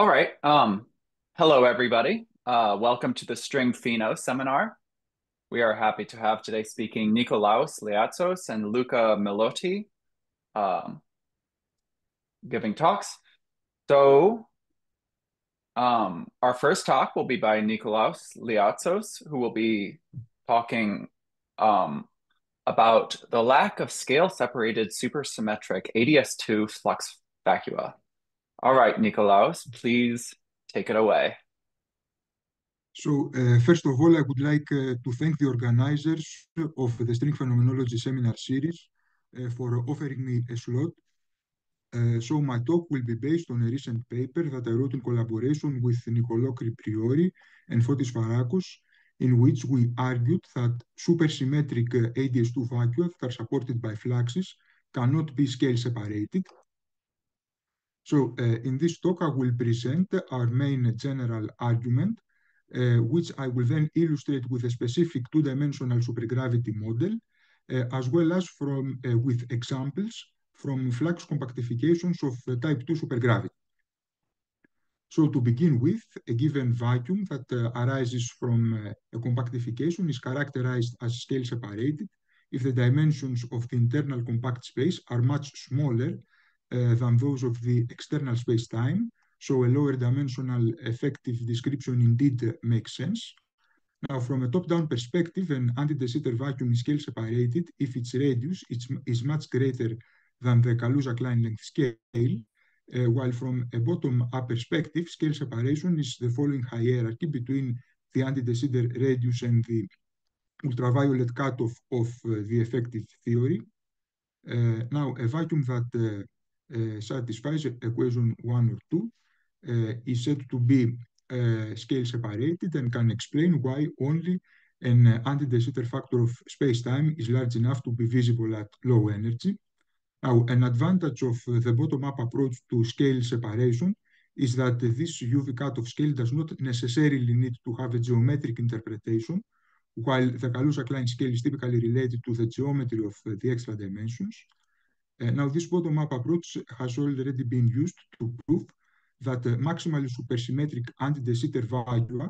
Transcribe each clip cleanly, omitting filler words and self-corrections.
All right. Hello, everybody. Welcome to the String Fino seminar. We are happy to have today speaking Nikolaos Liatzos and Luca Melotti um, giving talks. So, our first talk will be by Nikolaos Liatzos, who will be talking about the lack of scale-separated supersymmetric ADS2 flux vacua. All right, Nikolaos, please take it away. So, first of all, I would like to thank the organizers of the String Phenomenology Seminar Series for offering me a slot. So, my talk will be based on a recent paper that I wrote in collaboration with Niccolò Priori and Fotis Farakos, in which we argued that supersymmetric ADS2 vacua that are supported by fluxes cannot be scale separated. So, in this talk, I will present our main general argument, which I will then illustrate with a specific two-dimensional supergravity model, as well as with examples from flux compactifications of type 2 supergravity. So to begin with, a given vacuum that arises from a compactification is characterized as scale separated if the dimensions of the internal compact space are much smaller than those of the external space-time. So a lower dimensional effective description indeed makes sense. Now, from a top-down perspective, an anti-de Sitter vacuum is scale separated if its radius is much greater than the Kaluza-Klein length scale, while from a bottom-up perspective, scale separation is the following hierarchy between the anti-de Sitter radius and the ultraviolet cutoff of the effective theory. Now, a vacuum that satisfies equation 1 or 2 is said to be scale separated and can explain why only an anti-de Sitter factor of space-time is large enough to be visible at low energy. Now, an advantage of the bottom-up approach to scale separation is that this UV cutoff scale does not necessarily need to have a geometric interpretation, while the Kaluza-Klein scale is typically related to the geometry of the extra dimensions. Now, this bottom-up approach has already been used to prove that maximally supersymmetric anti-de Sitter vacua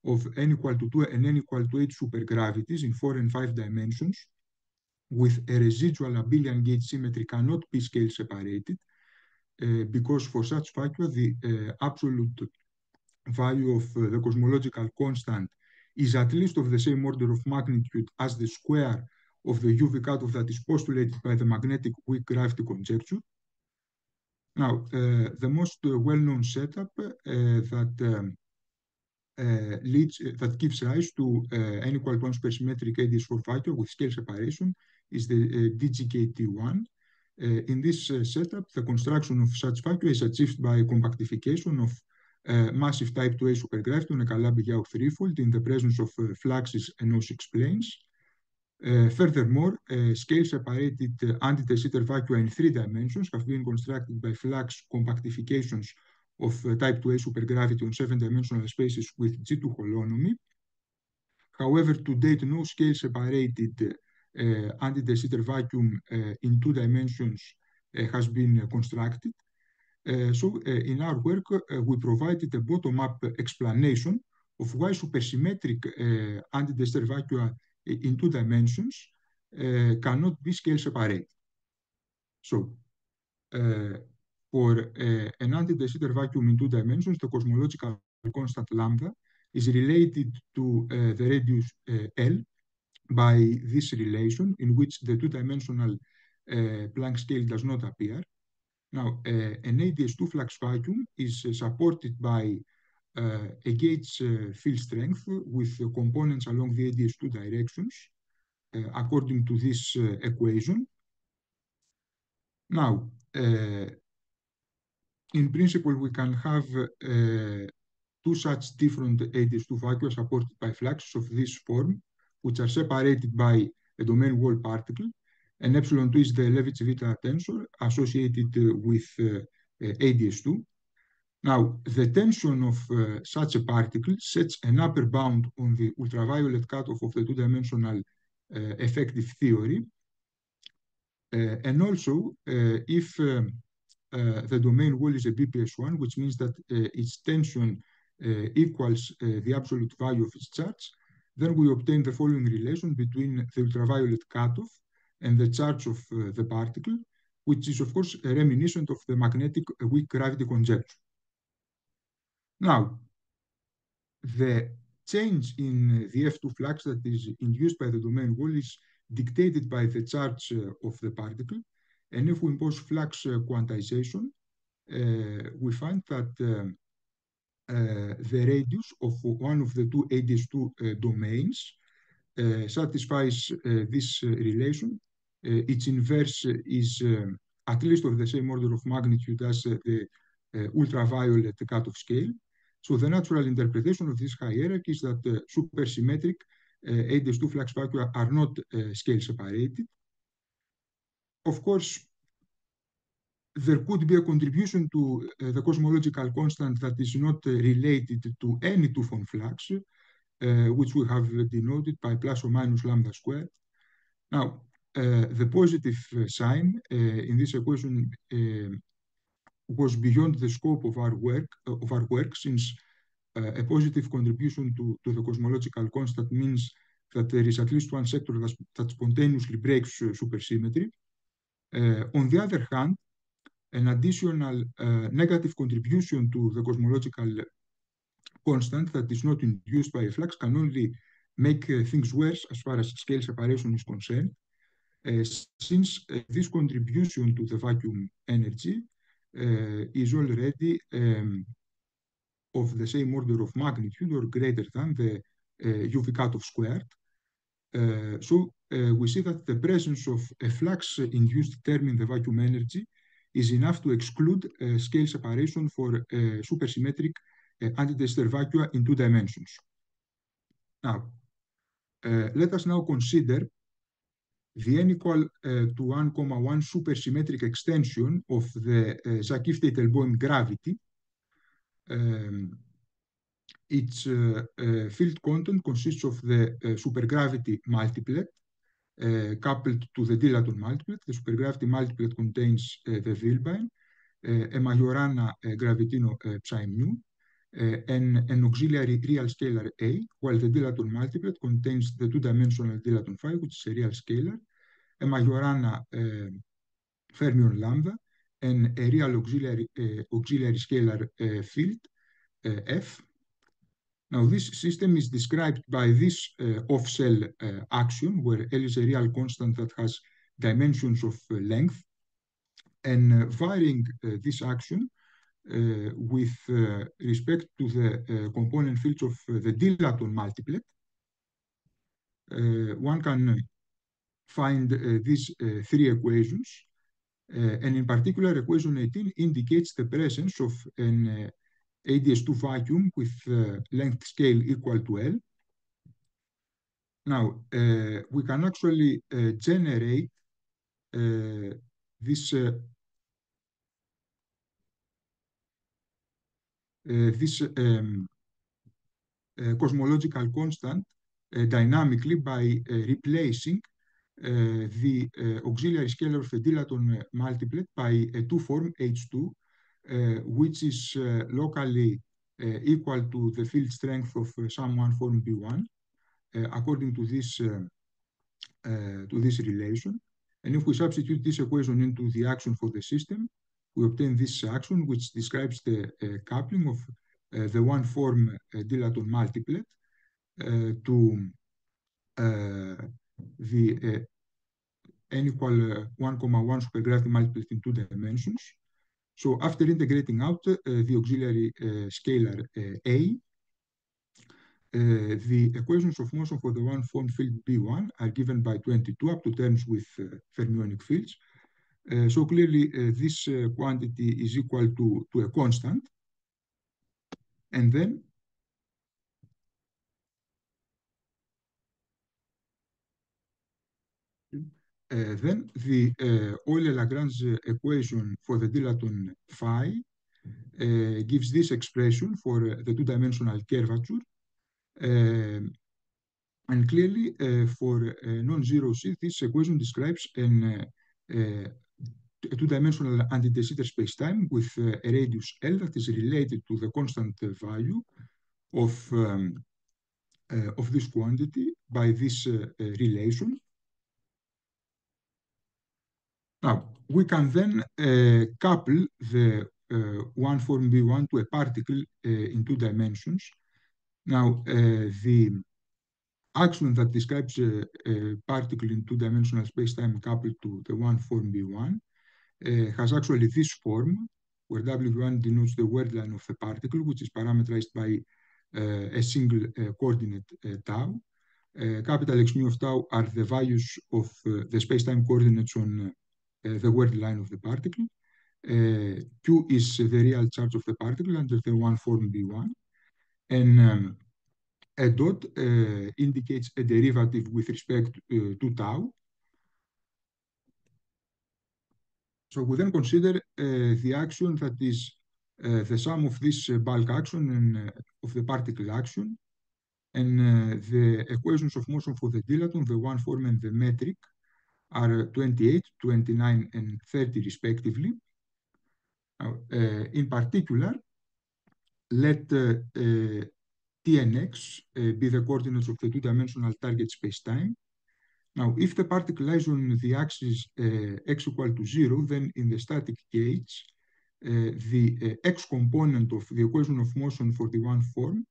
of n equal to 2 and n equal to 8 supergravities in 4 and 5 dimensions with a residual abelian gauge symmetry cannot be scale separated because for such vacua the absolute value of the cosmological constant is at least of the same order of magnitude as the square of the UV cutoff that is postulated by the magnetic weak gravity conjecture. Now, the most well-known setup that gives rise to n equal to 1 supersymmetric ADS4 vacua with scale separation is the DGKT1. In this setup, the construction of such vacua is achieved by compactification of massive type 2A supergravity on a Calabi-Yau threefold in the presence of fluxes and O6 planes. Furthermore, scale-separated anti-de Sitter vacua in 3 dimensions have been constructed by flux compactifications of type 2A supergravity on 7-dimensional spaces with G2 holonomy. However, to date, no scale-separated anti-de Sitter vacuum in 2 dimensions has been constructed. So, in our work, we provided a bottom-up explanation of why supersymmetric anti-de Sitter vacua in 2 dimensions cannot be scale separated. So, for an anti-de Sitter vacuum in 2 dimensions, the cosmological constant lambda is related to the radius L by this relation in which the 2-dimensional Planck scale does not appear. Now, an ADS2 flux vacuum is supported by a gauge field strength with components along the ADS2 directions according to this equation. Now, in principle, we can have 2 such different ADS2 vacua supported by fluxes of this form, which are separated by a domain wall particle, and epsilon 2 is the Levitz-Vita tensor associated with ADS2. Now, the tension of such a particle sets an upper bound on the ultraviolet cutoff of the 2-dimensional effective theory. And also, if the domain wall is a BPS1, which means that its tension equals the absolute value of its charge, then we obtain the following relation between the ultraviolet cutoff and the charge of the particle, which is, of course, reminiscent of the magnetic weak gravity conjecture. Now, the change in the F2 flux that is induced by the domain wall is dictated by the charge of the particle. And if we impose flux quantization, we find that the radius of one of the two ADS2 domains satisfies this relation. Its inverse is at least of the same order of magnitude as the ultraviolet cutoff scale. So the natural interpretation of this hierarchy is that supersymmetric ADS2 flux vacua are not scale separated. Of course, there could be a contribution to the cosmological constant that is not related to any two-phone flux, which we have denoted by plus or minus lambda squared. Now, the positive sign in this equation was beyond the scope of our work, since a positive contribution to the cosmological constant means that there is at least one sector that spontaneously breaks supersymmetry. On the other hand, an additional negative contribution to the cosmological constant that is not induced by a flux can only make things worse as far as scale separation is concerned, since this contribution to the vacuum energy is already of the same order of magnitude or greater than the UV cutoff squared. So we see that the presence of a flux-induced term in the vacuum energy is enough to exclude scale separation for supersymmetric antitester vacua in 2 dimensions. Now, let us now consider the n equal to 1,1 supersymmetric extension of the Zakif-Teitelbaum gravity. Its field content consists of the supergravity multiplet coupled to the dilaton multiplet. The supergravity multiplet contains the Wilbein, a Majorana gravitino psi mu, an auxiliary real scalar A, while the dilaton multiplet contains the two-dimensional dilaton phi, which is a real scalar, a Majorana fermion lambda, and a real auxiliary scalar field F. Now, this system is described by this off-cell axiom, where L is a real constant that has dimensions of length, and varying this axiom with respect to the component fields of the dilaton multiplet, one can find these 3 equations, and in particular, equation 18 indicates the presence of an ADS2 vacuum with length scale equal to L. Now, we can actually generate this cosmological constant dynamically by replacing the auxiliary scalar of the dilaton multiplet by a two-form H2, which is locally equal to the field strength of some one form B1, according to this relation. And if we substitute this equation into the action for the system, we obtain this action, which describes the coupling of the one-form dilaton multiplet to the n equal 1,1 supergravity multiplet in 2 dimensions. So after integrating out the auxiliary scalar A, the equations of motion for the one-form field B1 are given by 22 up to terms with fermionic fields. So clearly, this quantity is equal to a constant. And then the Euler-Lagrange equation for the dilaton phi gives this expression for the two-dimensional curvature. And clearly, for non-zero C, this equation describes an a two-dimensional anti-de Sitter spacetime with a radius L that is related to the constant value of this quantity by this relation. Now, we can then couple the one form B1 to a particle in two dimensions. Now, the axiom that describes a particle in two-dimensional spacetime coupled to the one form B1 has actually this form, where W1 denotes the word line of the particle, which is parameterized by a single coordinate tau. Capital X mu of tau are the values of the spacetime coordinates on the word line of the particle. Q is the real charge of the particle under the one form B1. And a dot indicates a derivative with respect to tau. So we then consider the action that is the sum of this bulk action and of the particle action, and the equations of motion for the dilaton, the one form and the metric, are 28, 29, and 30 respectively. Now, in particular, let T and X be the coordinates of the two-dimensional target spacetime. Now, if the particle lies on the axis x equal to 0, then in the static case, the x component of the equation of motion for the one form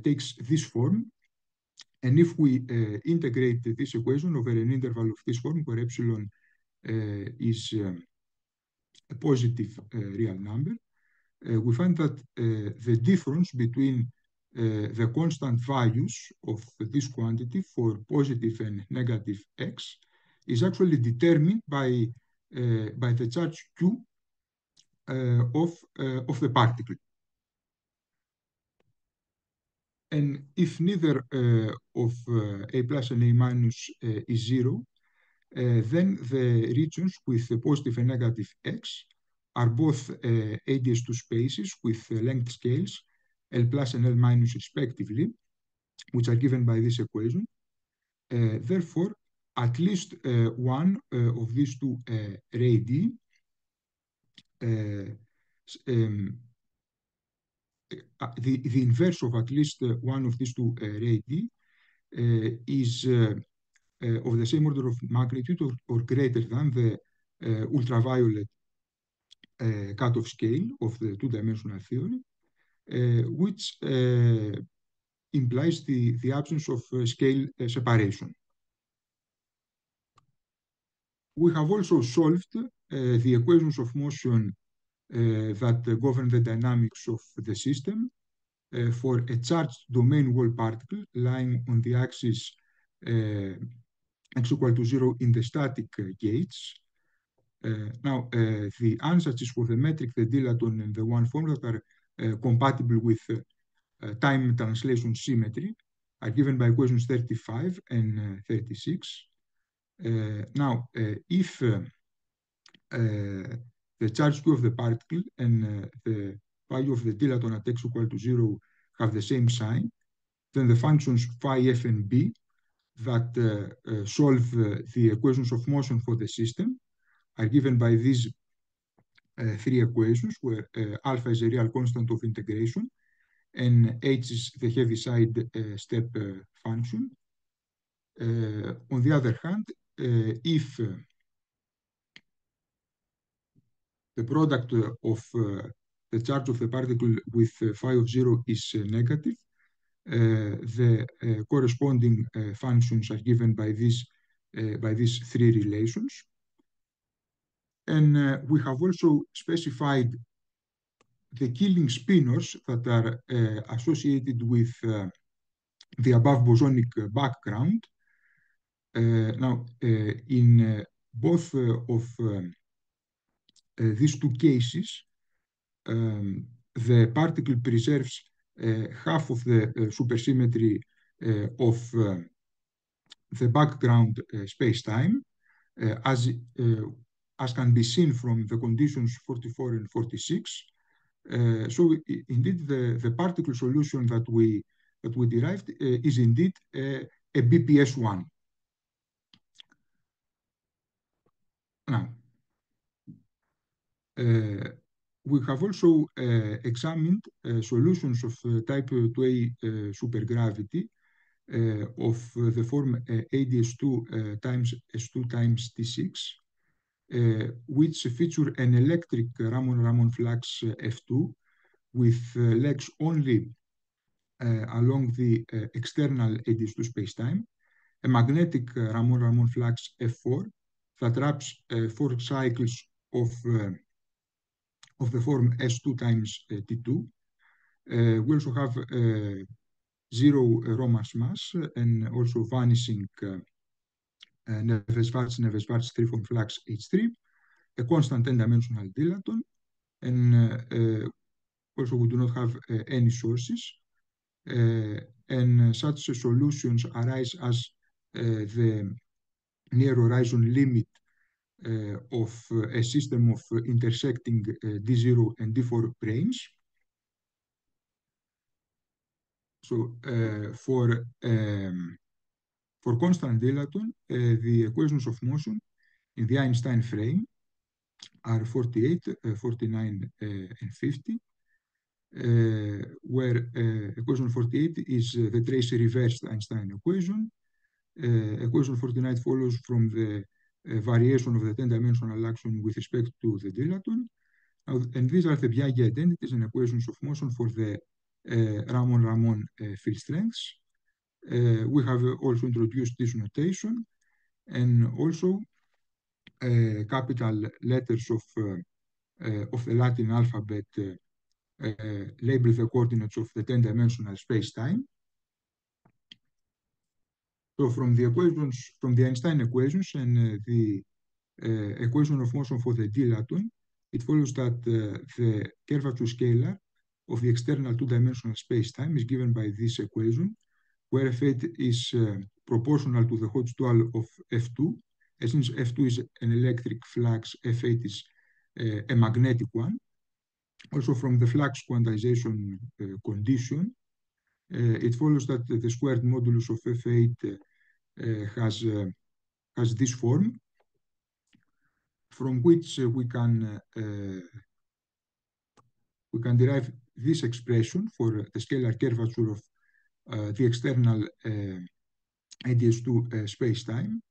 takes this form. And if we integrate this equation over an interval of this form, where epsilon is a positive real number, we find that the difference between the constant values of this quantity for positive and negative x is actually determined by the charge Q of the particle. And if neither of A plus and A minus is 0, then the regions with the positive and negative x are both ADS2 spaces with length scales L plus and L minus respectively, which are given by this equation. Therefore, at least one of these two radii the inverse of at least one of these two radii is of the same order of magnitude or greater than the ultraviolet cutoff scale of the two-dimensional theory, which implies the absence of scale separation. We have also solved the equations of motion that govern the dynamics of the system for a charged domain wall particle lying on the axis x equal to 0 in the static gates. Now, the ansatz for the metric, the dilaton, and the one form that are compatible with time translation symmetry are given by equations 35 and 36. Now, if the charge Q of the particle and the value of the dilaton at x equal to 0 have the same sign, then the functions phi f and b that solve the equations of motion for the system are given by these three equations, where alpha is a real constant of integration and h is the Heaviside step function. On the other hand, if the product of the charge of the particle with phi of 0 is negative, the corresponding functions are given by these three relations. And we have also specified the Killing spinors that are associated with the above bosonic background. Now, in both of these two cases, the particle preserves half of the supersymmetry of the background space-time, as can be seen from the conditions 44 and 46. So indeed, the particle solution that we derived is indeed a BPS1. Now, We have also examined solutions of type 2A supergravity of the form ADS2 times S2 times T6, which feature an electric Ramon-Ramon flux F2 with legs only along the external ADS2 spacetime, a magnetic Ramon-Ramon flux F4 that wraps 4 cycles of the form S2 times T2. We also have zero Roma's mass and also vanishing Neves-Schwarz 3-form flux H3, a constant n-dimensional dilaton, and also we do not have any sources. And such solutions arise as the near horizon limit of a system of intersecting D0 and D4 branes. So for constant dilaton, the equations of motion in the Einstein frame are 48, 49, and 50, where equation 48 is the trace reversed Einstein equation. Equation 49 follows from the variation of the 10-dimensional action with respect to the dilaton. And these are the Biaggi identities and equations of motion for the Ramon-Ramon field strengths. We have also introduced this notation and also capital letters of the Latin alphabet label the coordinates of the 10-dimensional space-time. So from the equations, from the Einstein equations and the equation of motion for the dilaton, it follows that the curvature scalar of the external 2-dimensional space-time is given by this equation, where F8 is proportional to the Hodge dual of F2. And since F2 is an electric flux, F8 is a magnetic one. Also from the flux quantization condition, it follows that the squared modulus of F8 has this form, from which we can derive this expression for the scalar curvature of the external ADS2 space-time.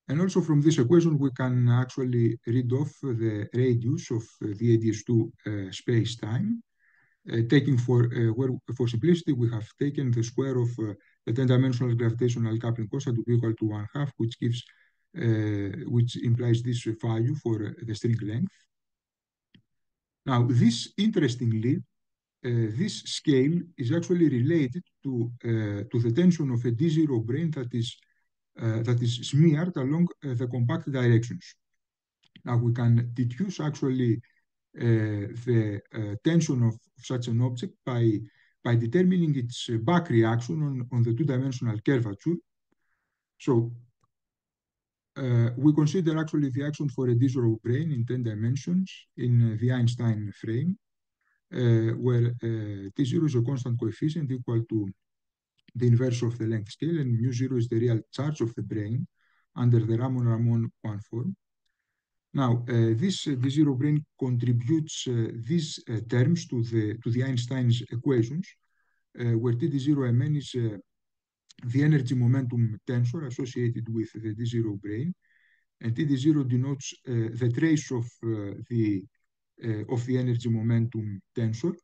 And also from this equation, we can actually read off the radius of the ADS2 space-time. Taking for simplicity, we have taken the square of the 10-dimensional gravitational coupling constant to be equal to 1/2, which implies this value for the string length. Now, interestingly, this scale is actually related to the tension of a D0 brane that is smeared along the compact directions. Now, we can deduce actually the tension of such an object by determining its back reaction on the 2-dimensional curvature. So we consider actually the action for a D0 brane in 10 dimensions in the Einstein frame, where T0 is a constant coefficient equal to the inverse of the length scale, and mu0 is the real charge of the brane under the Ramon-Ramon one form. Now, this D0 brane contributes these terms to the Einstein's equations, where T0Mn is the energy momentum tensor associated with the D0 brane, and T0 denotes the trace of the energy momentum tensor.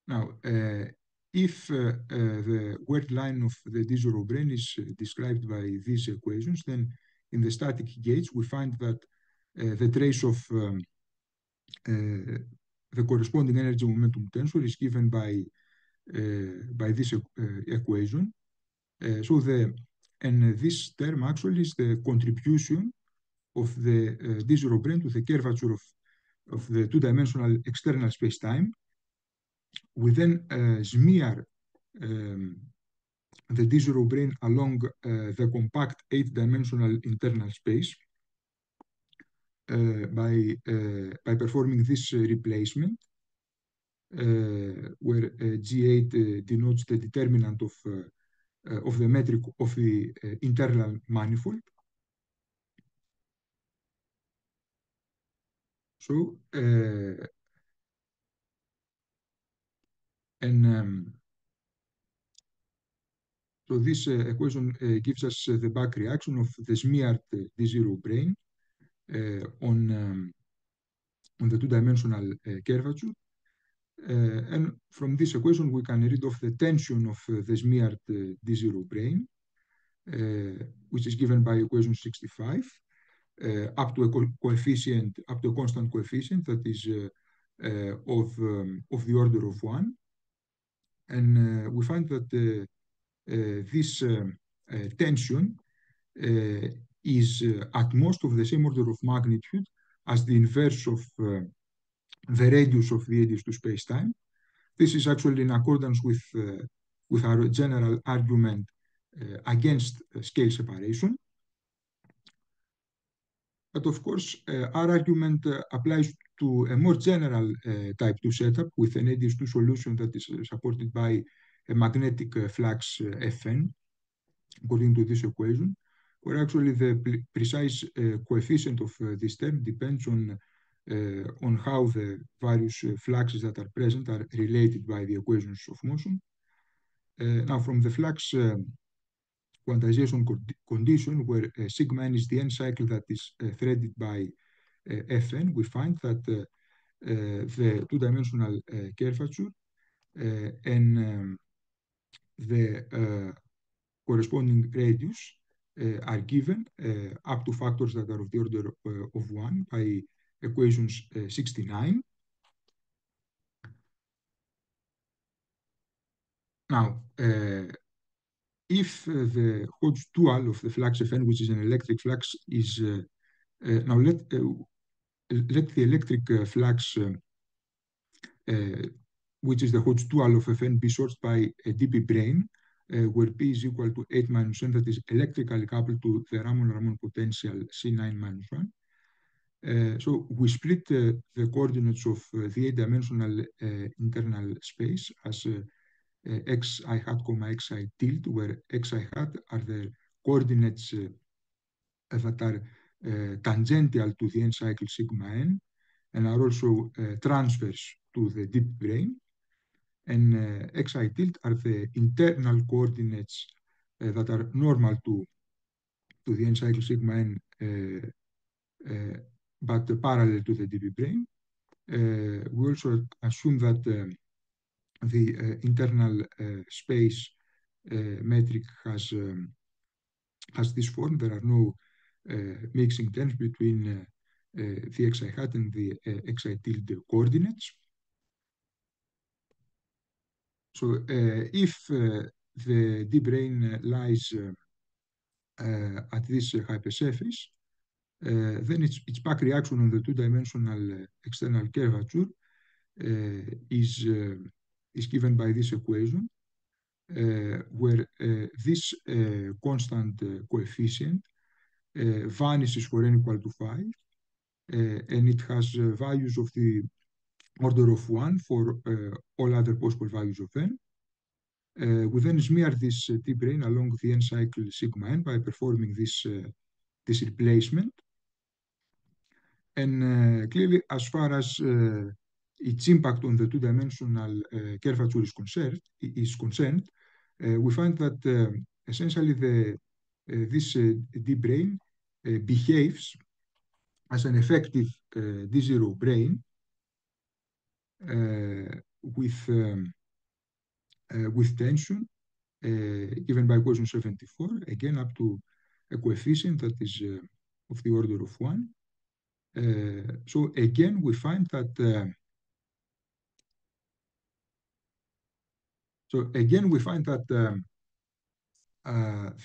Now, if the word line of the D0 brane is described by these equations, then in the static gauge, we find that the trace of the corresponding energy momentum tensor is given by this equation. And this term actually is the contribution of the D0 brane to the curvature of the 2-dimensional external space-time. We then smear the D0 brane along the compact 8-dimensional internal space by performing this replacement, where G8 denotes the determinant of the metric of the internal manifold. So, and so this equation gives us the back reaction of the smeared D0 brane on the two-dimensional curvature. And from this equation, we can read off the tension of the smeared D0 brane, which is given by equation 65, up to a coefficient, up to a constant coefficient that is of the order of 1. And we find that this tension is at most of the same order of magnitude as the inverse of the radius of the ADS2 spacetime. This is actually in accordance with our general argument against scale separation. But of course, our argument applies to a more general type 2 setup with an ADS2 solution that is supported by a magnetic flux Fn, according to this equation, where actually the precise coefficient of this term depends on how the various fluxes that are present are related by the equations of motion. Now, from the flux quantization condition, where sigma n is the n cycle that is threaded by Fn, we find that the two-dimensional curvature and the corresponding radius are given up to factors that are of the order of 1 by equations 69. Now, if the Hodge dual of the flux Fn, which is an electric flux, is now let the electric flux, which is the Hodge dual of Fn, be sourced by a dB brane, where P is equal to 8 minus n, that is electrically coupled to the Ramon-Ramon potential C9 minus 1. So we split the coordinates of the eight-dimensional internal space as xi hat comma xi tilde, where xi hat are the coordinates that are tangential to the n cycle sigma n and are also transverse to the deep brane. And xi tilde are the internal coordinates that are normal to the n cycle sigma n, but parallel to the dB brane. We also assume that the internal space metric has this form. There are no mixing terms between the xi hat and the xi tilde coordinates. So if the D brane lies at this hypersurface, then its back reaction on the two-dimensional external curvature is given by this equation, where this constant coefficient vanishes for n equal to 5, and it has values of the order of 1 for all other possible values of n. We then smear this D brane along the n cycle sigma n by performing this replacement. And clearly, as far as its impact on the two-dimensional curvature is concerned, we find that essentially this D brane behaves as an effective D0 brane with tension given by equation 74, again up to a coefficient that is of the order of 1. So again, we find that the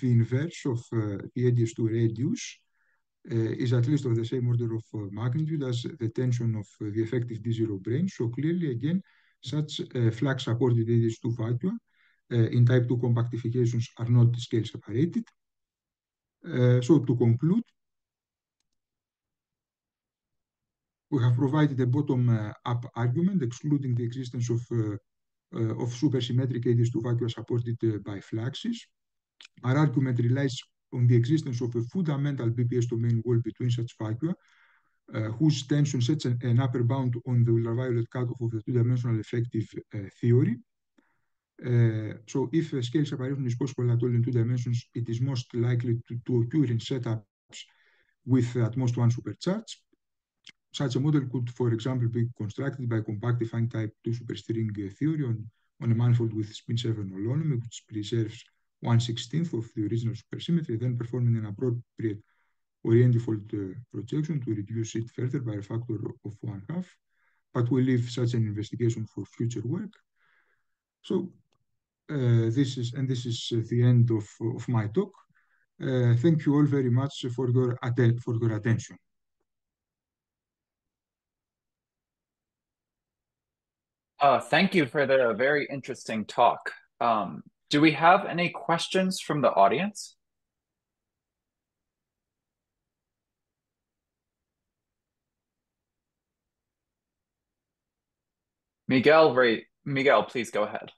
inverse of the ADS2 radius is at least of the same order of magnitude as the tension of the effective D0 brane. So clearly, again, such flux-supported ADS2 vacua in type 2 compactifications are not scale separated. So to conclude, we have provided a bottom-up argument excluding the existence of supersymmetric ADS2 vacua supported by fluxes. Our argument relies on the existence of a fundamental BPS domain wall between such vacua, whose tension sets an upper bound on the ultraviolet cutoff of the two-dimensional effective theory. So if a scale separation is possible at all in two dimensions, it is most likely to occur in setups with at most one supercharge. Such a model could, for example, be constructed by compactifying type 2 superstring theory on a manifold with spin 7 holonomy, which preserves 1/16 of the original supersymmetry, then performing an appropriate Orientifold projection to reduce it further by a factor of 1/2. But we leave such an investigation for future work. So this is the end of my talk. Thank you all very much for your attention. Thank you for the very interesting talk. Do we have any questions from the audience? Miguel, please go ahead.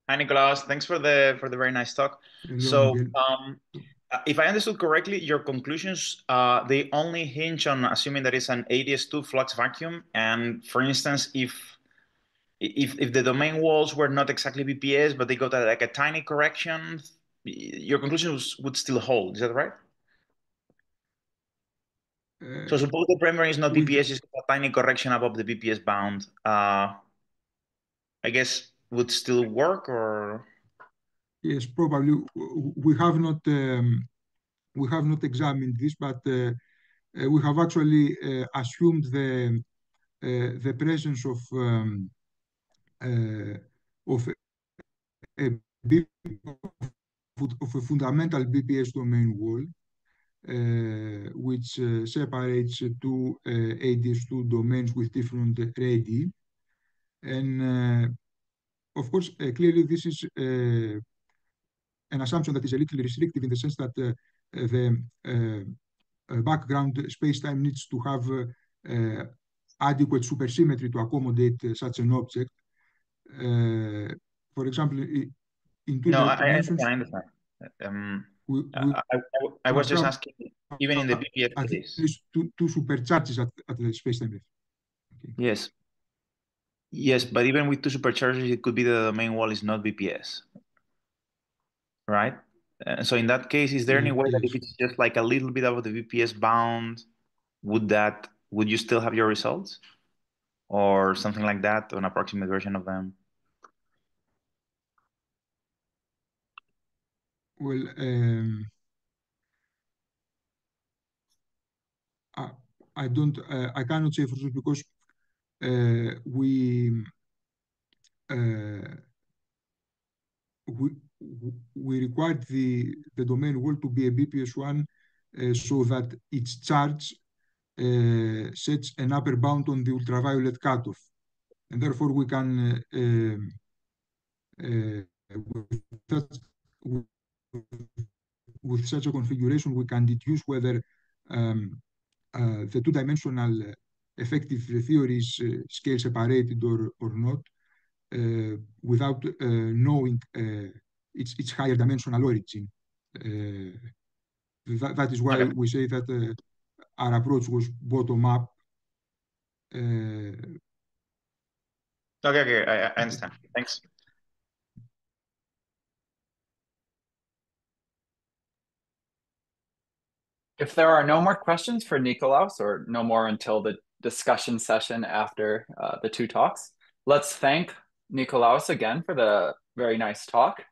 Hi, Nicolaus. Thanks for the very nice talk. Hello, So, Miguel. if I understood correctly, your conclusions they only hinge on assuming that it's an ADS2 flux vacuum, and for instance, if the domain walls were not exactly BPS, but they got like a tiny correction, your conclusions would still hold. Is that right? So suppose the primary is not BPS, it's a tiny correction above the BPS bound. I guess would still work, or yes, probably we have not examined this, but we have actually assumed the presence of a fundamental BPS domain wall, which separates two ADS2 domains with different radii. And of course, clearly this is an assumption that is a little restrictive in the sense that the background space-time needs to have adequate supersymmetry to accommodate such an object. For example, in two dimensions, I understand. I was just asking, even in the BPS at case. least two supercharges at the space-time level. Okay. Yes. Yes, but even with two supercharges, it could be the domain wall is not BPS, right? So in that case, is there any way that if it's just like a little bit of the BPS bound, would you still have your results, or something like that, an approximate version of them? Well, I cannot say for sure because we required the domain wall to be a BPS1 so that its charge sets an upper bound on the ultraviolet cutoff. And therefore we can, with such a configuration, we can deduce whether the two-dimensional effective theory is scale separated or not, without knowing its higher dimensional origin. That is why we say that our approach was bottom-up. Okay, I understand. Thanks. If there are no more questions for Nicolaus, or no more until the discussion session after the two talks, let's thank Nicolaus again for the very nice talk.